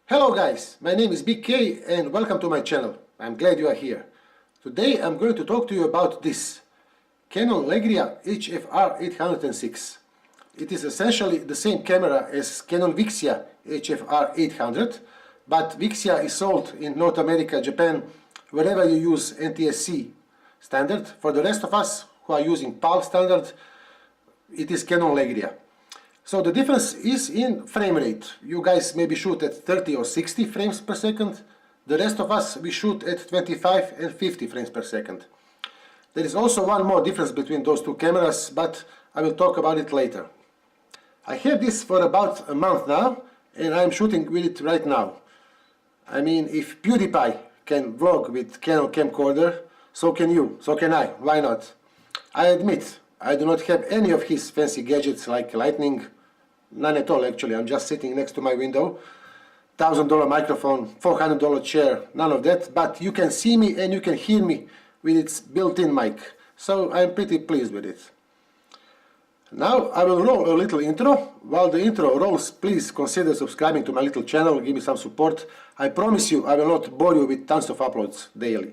Hello guys, my name is Big K and welcome to my channel. I'm glad you are here. Today I'm going to talk to you about this Canon Legria HF R806. It is essentially the same camera as Canon Vixia HF R800, but Vixia is sold in North America, Japan, wherever you use NTSC standard. For the rest of us who are using PAL standard, it is Canon Legria. So the difference is in frame rate. You guys maybe shoot at 30 or 60 frames per second. The rest of us, we shoot at 25 and 50 frames per second. There is also one more difference between those two cameras, but I will talk about it later. I have this for about a month now, and I'm shooting with it right now. I mean, if PiewDiePie can vlog with Canon camcorder, so can you, so can I, why not? I admit, I do not have any of his fancy gadgets like lighting. None at all actually. I'm just sitting next to my window. $1,000 microphone, $400 chair, none of that. But you can see me and you can hear me with its built-in mic. So I'm pretty pleased with it. Now I will roll a little intro. While the intro rolls, please consider subscribing to my little channel, give me some support. I promise you I will not bore you with tons of uploads daily.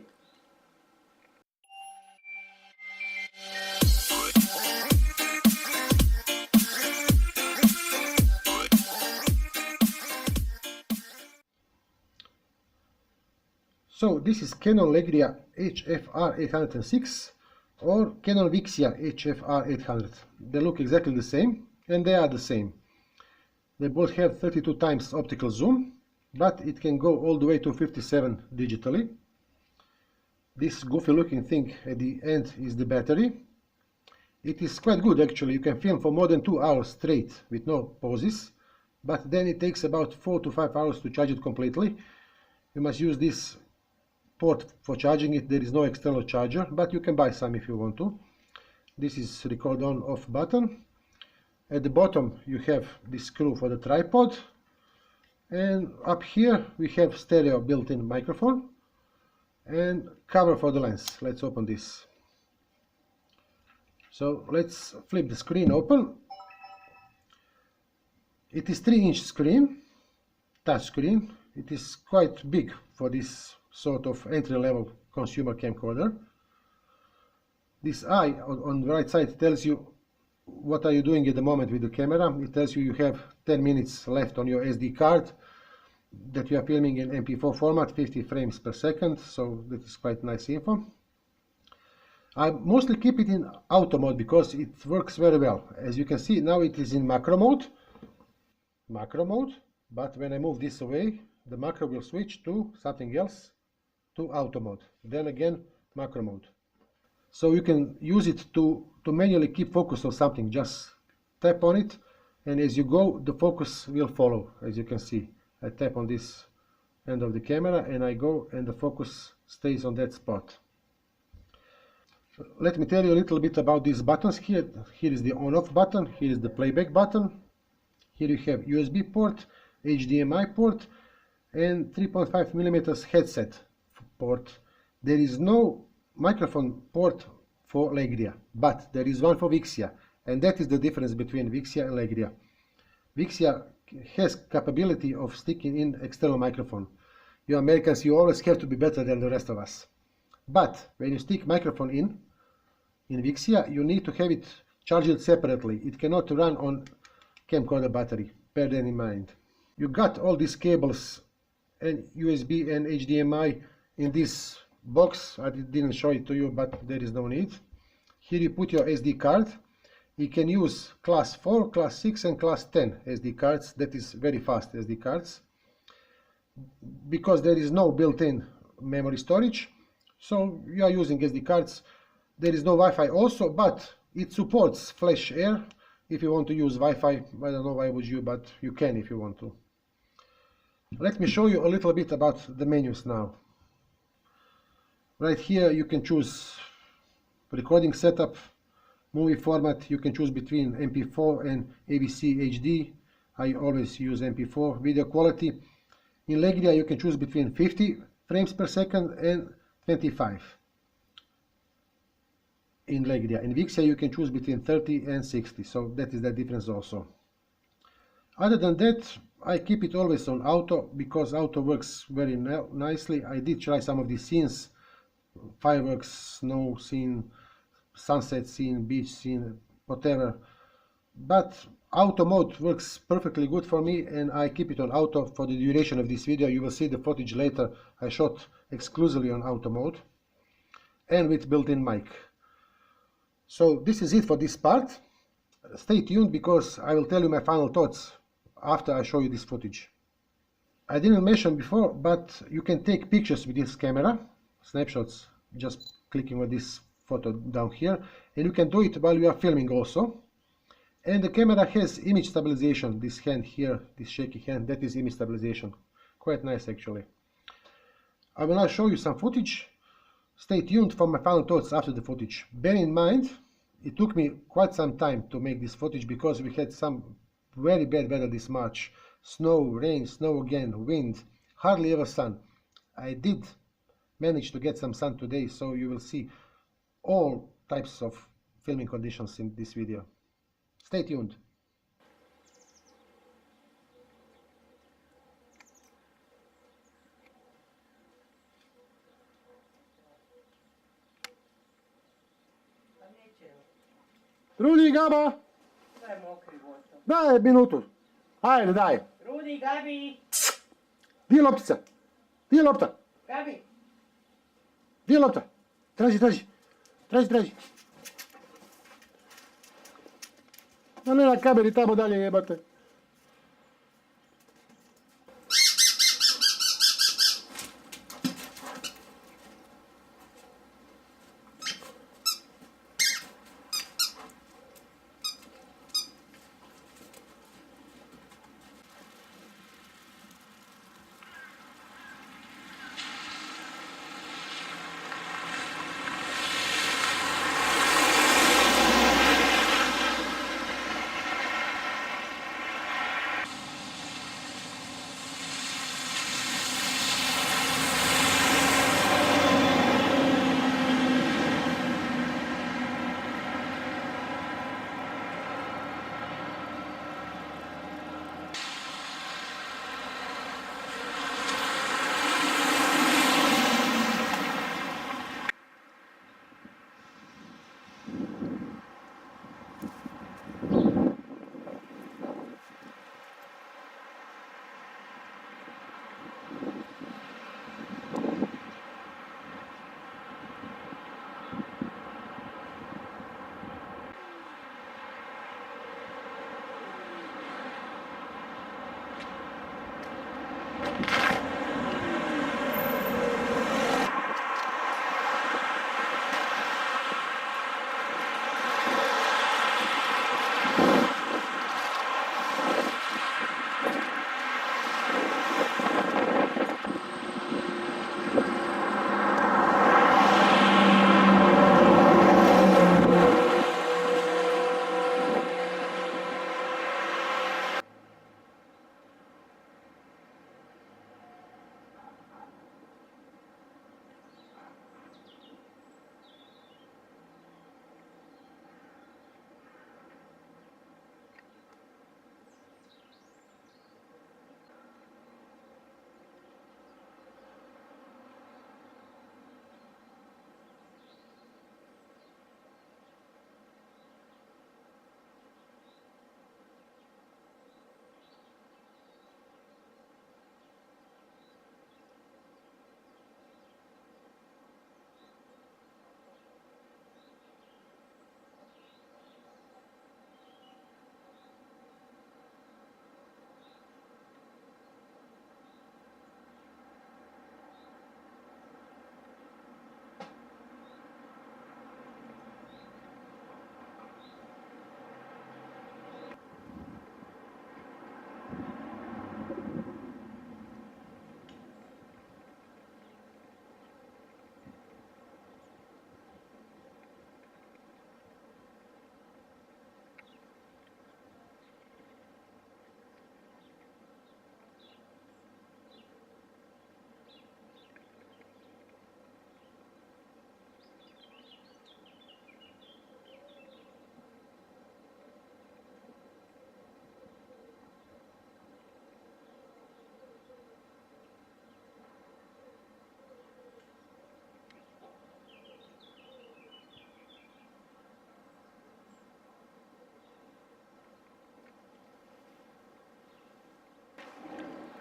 So this is Canon Legria HF R806 or Canon Vixia HF R800. They look exactly the same and they are the same. They both have 32 times optical zoom, but it can go all the way to 57 digitally. This goofy looking thing at the end is the battery. It is quite good actually. You can film for more than 2 hours straight with no pauses, but then it takes about 4 to 5 hours to charge it completely. You must use this port for charging it. There is no external charger, but you can buy some if you want to. This is record on off button. At the bottom you have this screw for the tripod, and up here we have stereo built-in microphone and cover for the lens. Let's open this. So let's flip the screen open. It is 3-inch screen, touch screen. It is quite big for this sort of entry-level consumer camcorder. This eye on the right side tells you what are you doing at the moment with the camera. It tells you have 10 minutes left on your SD card, that you are filming in MP4 format, 50 frames per second, so that is quite nice info. I mostly keep it in auto mode because it works very well. As you can see, now it is in macro mode, but when I move this away, the macro will switch to something else, to auto mode, then again macro mode. So you can use it to manually keep focus on something. Just tap on it, and as you go the focus will follow. As you can see, I tap on this end of the camera and I go, and the focus stays on that spot. So let me tell you a little bit about these buttons here. Here is the on-off button, here is the playback button, here you have USB port, HDMI port, and 3.5mm headset port. There is no microphone port for Legria, but there is one for Vixia, and that is the difference between Vixia and Legria. Vixia has capability of sticking in external microphone. You Americans, you always have to be better than the rest of us. But when you stick microphone in Vixia, you need to have it charged separately. It cannot run on camcorder battery. Bear that in mind. You got all these cables and USB and HDMI in this box. I didn't show it to you, but there is no need. Here you put your SD card. You can use class 4, class 6 and class 10 SD cards. That is very fast SD cards. Because there is no built-in memory storage, so you are using SD cards. There is no Wi-Fi also, but it supports Flash Air. If you want to use Wi-Fi, I don't know why would you, but you can if you want to. Let me show you a little bit about the menus now. Right here you can choose recording setup, movie format. You can choose between MP4 and AVC HD. I always use MP4. Video quality. In Legria you can choose between 50 frames per second and 25. In Legria. In Vixia you can choose between 30 and 60, so that is the difference also. Other than that, I keep it always on auto because auto works very nicely. I did try some of these scenes, fireworks, snow scene, sunset scene, beach scene, whatever. But auto mode works perfectly good for me, and I keep it on auto for the duration of this video. You will see the footage later I shot exclusively on auto mode and with built-in mic. So this is it for this part. Stay tuned because I will tell you my final thoughts after I show you this footage. I didn't mention before, but you can take pictures with this camera, snapshots, just clicking on this photo down here, and you can do it while you are filming also. And the camera has image stabilization. This hand here, this shaky hand, that is image stabilization. Quite nice actually. I will now show you some footage. Stay tuned for my final thoughts after the footage. Bear in mind, it took me quite some time to make this footage because we had some very bad weather this March. Snow, rain, snow again, wind, hardly ever sun. I did manage to get some sun today, so you will see all types of filming conditions in this video. Stay tuned. Rudi, Gaba! Daj mokri voto. Daj minutu. Ajde, daj. Rudi, Gabi! Di je loptica? Di je lopta? Gabi! Di je lopta? Traži, traži. Traži, traži. Ma ne na kameri tamo dalje jebate.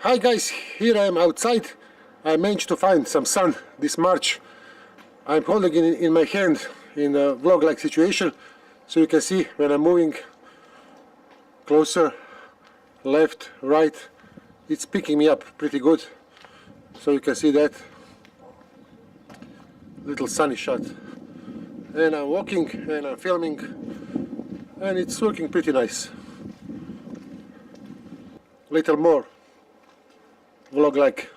Hi guys, here I am outside. I managed to find some sun this March. I'm holding it in my hand in a vlog-like situation, so you can see when I'm moving closer, left, right, it's picking me up pretty good. So you can see that little sunny shot. And I'm walking and I'm filming, and it's working pretty nice. Little more vlog-like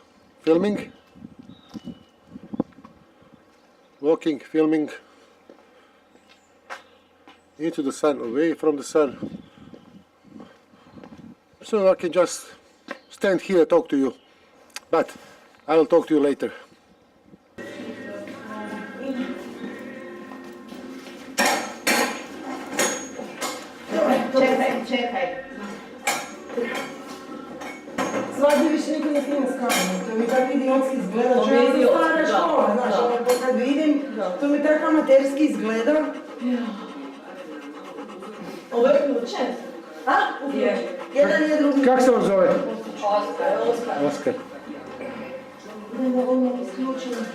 filming, walking, filming, into the sun, away from the sun, so I can just stand here and talk to you, but I will talk to you later. Čekaj. Svaki više niko ne snima s kamerom, to mi tako idiotski izgleda, što ja sam stara škola, znaš, kad vidim, to mi tako amaterski izgleda. Ovo je ključen? A? Jedan je drugi. Kako se vam zove? Oskar. Oskar. Ovo je isključeno.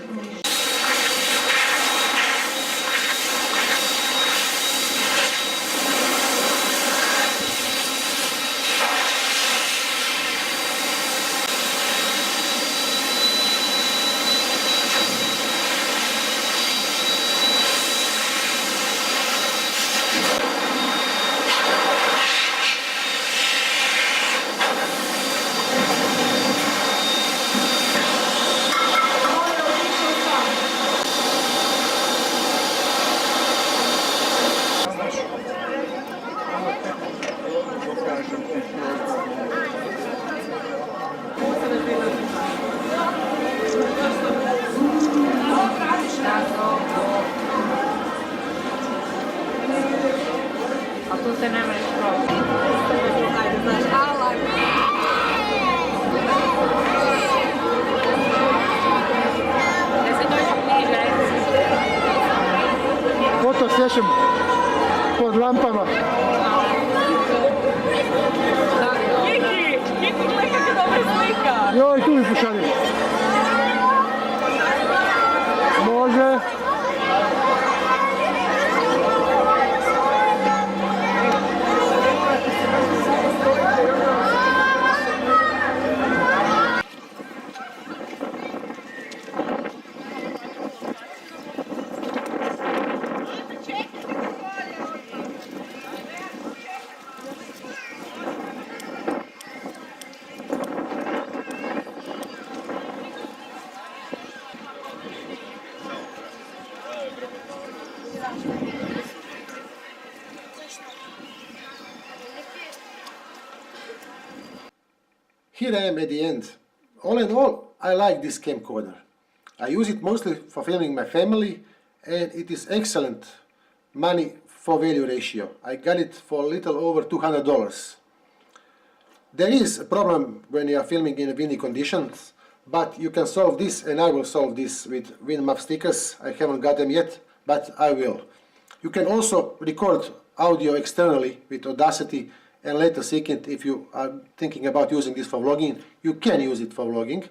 A tu se ne možeš probati. Da se dođe bliže. Foto session pod lampama. Kiki, gledaj kako dobra slika. Joj, tu mi pošaljem. Može. Here I am at the end. All in all, I like this camcorder. I use it mostly for filming my family, and it is excellent money for value ratio. I got it for a little over $200. There is a problem when you are filming in windy conditions, but you can solve this, and I will solve this with wind map stickers. I haven't got them yet, but I will. You can also record audio externally with Audacity and later sync it. If you are thinking about using this for vlogging, you can use it for vlogging.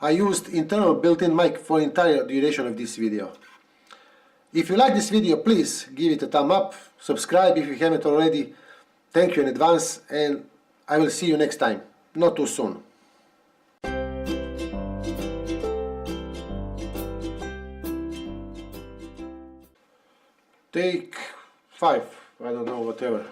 I used internal built-in mic for the entire duration of this video. If you like this video, please give it a thumb up, subscribe if you haven't already. Thank you in advance, and I will see you next time, not too soon. Take 5, I don't know, whatever.